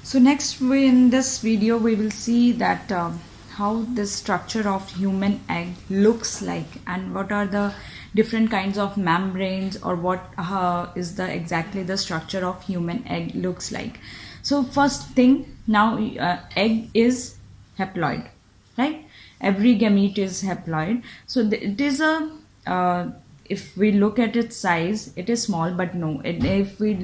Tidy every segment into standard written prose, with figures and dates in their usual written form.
So next in this video we will see that how the structure of human egg looks like and what are the different kinds of membranes or what is the exactly the structure of human egg looks like. So first thing, now egg is haploid, right? Every gamete is haploid. So it is a if we look at its size, it is small, but no, if we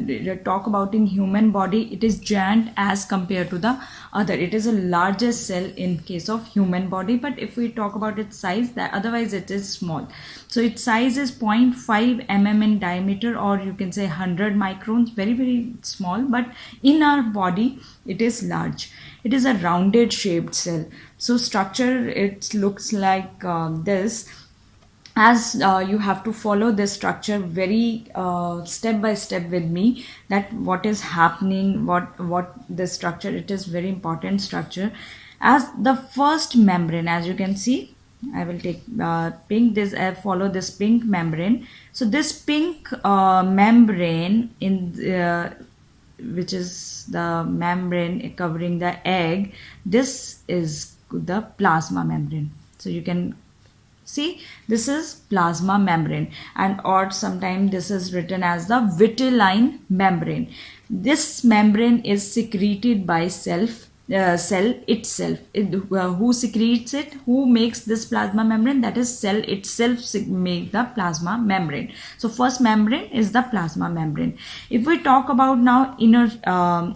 talk about in human body, it is giant as compared to the other. It is a largest cell in case of human body, but if we talk about its size, that otherwise it is small. So its size is 0.5 mm in diameter, or you can say 100 microns, very very small, but in our body it is large. It is a rounded shaped cell. So structure, it looks like this. As you have to follow this structure very step by step with me, that what is happening, what this structure, it is very important structure. As the first membrane, as you can see, I will take pink, this follow this pink membrane. So this pink membrane in which is the membrane covering the egg, this is the plasma membrane. So you can see, this is plasma membrane, and or sometimes this is written as the vitelline membrane. This membrane is secreted by cell itself. Who secretes it? Who makes this plasma membrane? That is cell itself make the plasma membrane. So first membrane is the plasma membrane. If we talk about now inner,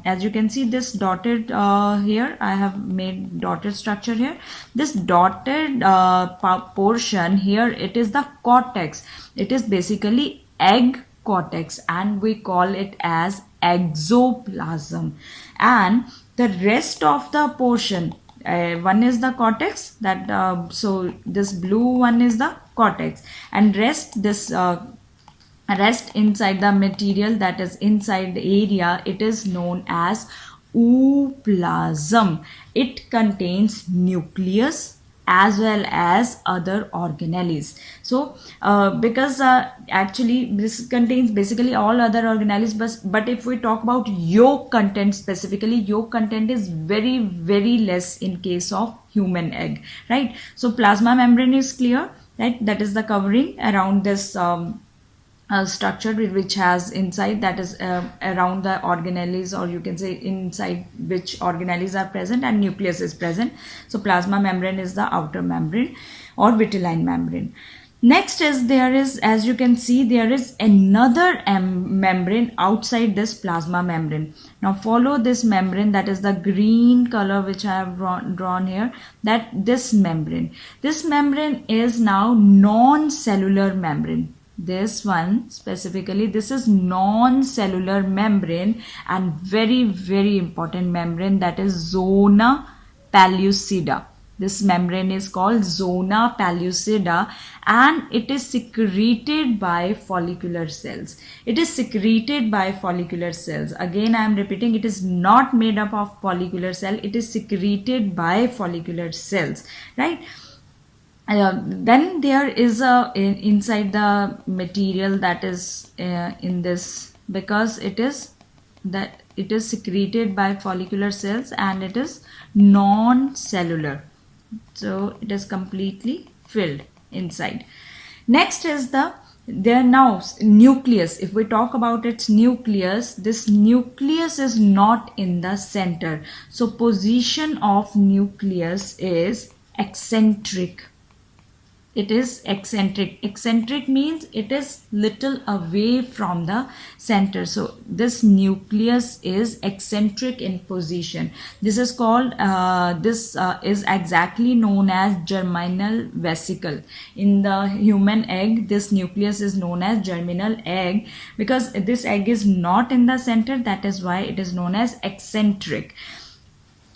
as you can see this dotted here, I have made dotted structure here. This dotted portion here, it is the cortex. It is basically egg cortex, and we call it as exoplasm. And the rest of the portion, one is the cortex, that so this blue one is the cortex, and rest this rest inside the material, that is inside the area, it is known as ooplasm. It contains nucleus as well as other organelles. So because actually this contains basically all other organelles, but if we talk about yolk content specifically, yolk content is very very less in case of human egg, right? So plasma membrane is clear, right? That is the covering around this structure which has inside, that is around the organelles, or you can say inside which organelles are present and nucleus is present. So plasma membrane is the outer membrane or vitelline membrane. Next is, there is, as you can see, there is another membrane outside this plasma membrane. Now follow this membrane, that is the green color which I have drawn here, that this membrane is now non-cellular membrane. This one specifically, this is non-cellular membrane, and very very important membrane, that is zona pellucida. This membrane is called zona pellucida, and it is secreted by follicular cells. It is secreted by follicular cells. Again I am repeating, it is not made up of follicular cell, it is secreted by follicular cells, right? Then there is a inside the material, that is in this, because it is secreted by follicular cells and it is non-cellular, so it is completely filled inside. Next is there now nucleus. If we talk about its nucleus, this nucleus is not in the center, so position of nucleus is eccentric. It is eccentric. Eccentric means it is little away from the center. So this nucleus is eccentric in position. This is called is exactly known as germinal vesicle. In the human egg, this nucleus is known as germinal egg, because this egg is not in the center, that is why it is known as eccentric.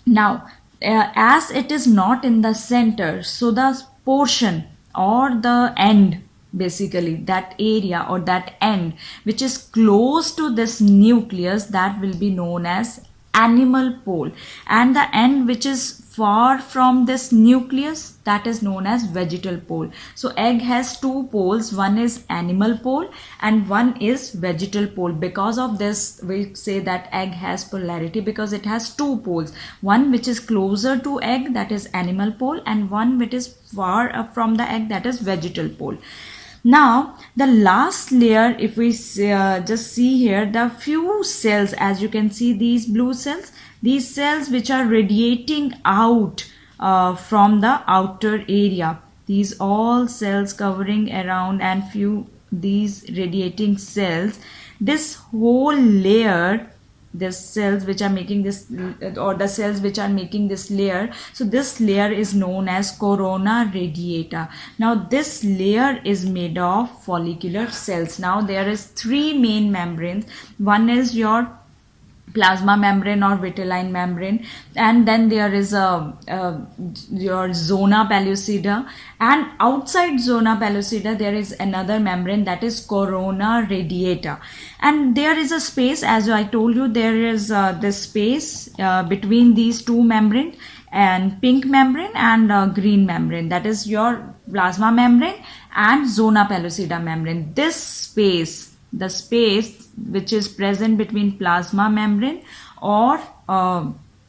Now as it is not in the center, so the portion or the end, basically that area or that end which is close to this nucleus, that will be known as animal pole, and the end which is far from this nucleus, that is known as vegetal pole. So egg has two poles, one is animal pole and one is vegetal pole. Because of this we say that egg has polarity, because it has two poles, one which is closer to egg, that is animal pole, and one which is far up from the egg, that is vegetal pole. Now the last layer, if we just see here, the few cells, as you can see these blue cells, these cells which are radiating out from the outer area, these all cells covering around and few these radiating cells, this whole layer, the cells which are making this, or the cells which are making this layer, so this layer is known as corona radiata. Now this layer is made of follicular cells. Now there is three main membranes. One is your plasma membrane or vitelline membrane, and then there is your zona pellucida, and outside zona pellucida there is another membrane, that is corona radiata. And there is a space, as I told you, there is this space between these two membranes, and pink membrane and green membrane, that is your plasma membrane and zona pellucida membrane. This space, the space which is present between plasma membrane or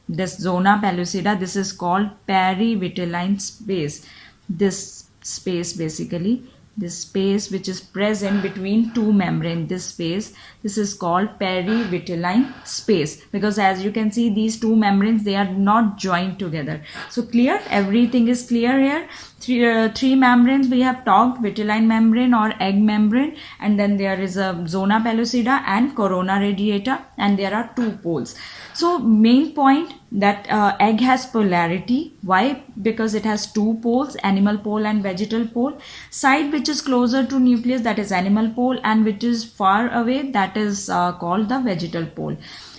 this zona pellucida, this is called perivitelline space. This space, basically this space which is present between two membranes, this space, this is called perivitelline space, because as you can see these two membranes, they are not joined together. So clear, everything is clear here. Three membranes we have talked: vitelline membrane or egg membrane, and then there is a zona pellucida and corona radiata, and there are two poles. So main point, that egg has polarity. Why? Because it has two poles, animal pole and vegetal pole. Side which is closer to nucleus, that is animal pole, and which is far away, that is called the vegetal pole.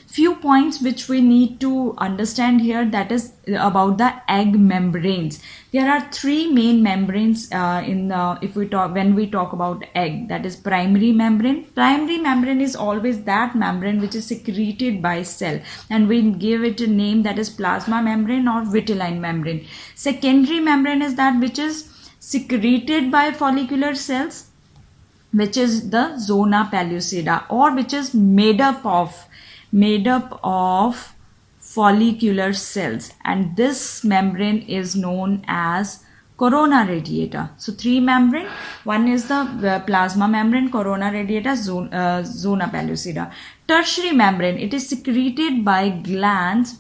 Few points which we need to understand here, that is about the egg membranes. There are three main membranes when we talk about egg, that is primary membrane. Primary membrane is always that membrane which is secreted by cell, and we give it a name, that is plasma membrane or vitelline membrane. Secondary membrane is that which is secreted by follicular cells, which is the zona pellucida, or which is made up of follicular cells, and this membrane is known as corona radiata. So three membrane, one is the plasma membrane, corona radiata, zona pellucida. Tertiary membrane, it is secreted by glands,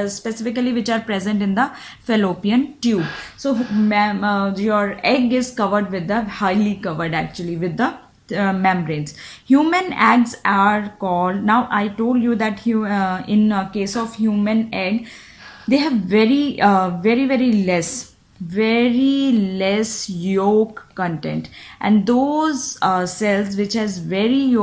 specifically which are present in the fallopian tube. So your egg is covered with the, highly covered actually with the membranes. Human eggs are called, now I told you that in case of human egg, they have very less yolk content, and those cells which has very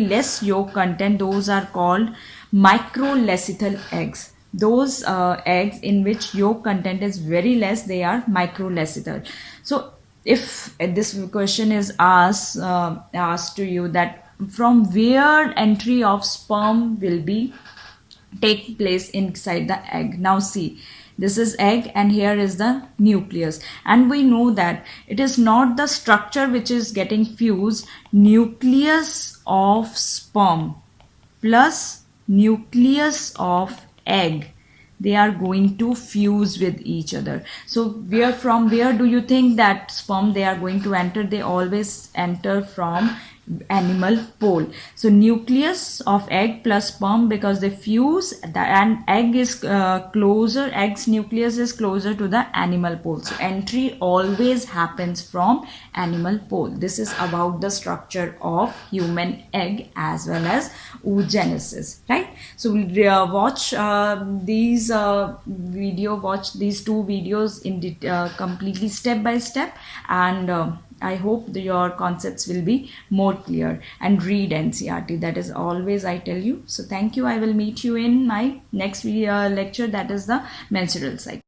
less yolk content, those are called microlecithal eggs. Those eggs in which yolk content is very less, they are microlecithal. So if this question is asked to you, that from where entry of sperm will be take place inside the egg. Now see, this is egg and here is the nucleus, and we know that it is not the structure which is getting fused. Nucleus of sperm plus nucleus of egg, they are going to fuse with each other. So from where do you think that sperm they are going to enter? They always enter from animal pole. So nucleus of egg plus sperm, because they fuse, and egg is closer, egg's nucleus is closer to the animal pole. So entry always happens from animal pole. This is about the structure of human egg as well as oogenesis, right? So watch these watch these two videos in completely step by step, and I hope your concepts will be more clear, and read NCERT. That is always I tell you. So thank you. I will meet you in my next lecture, that is the menstrual cycle.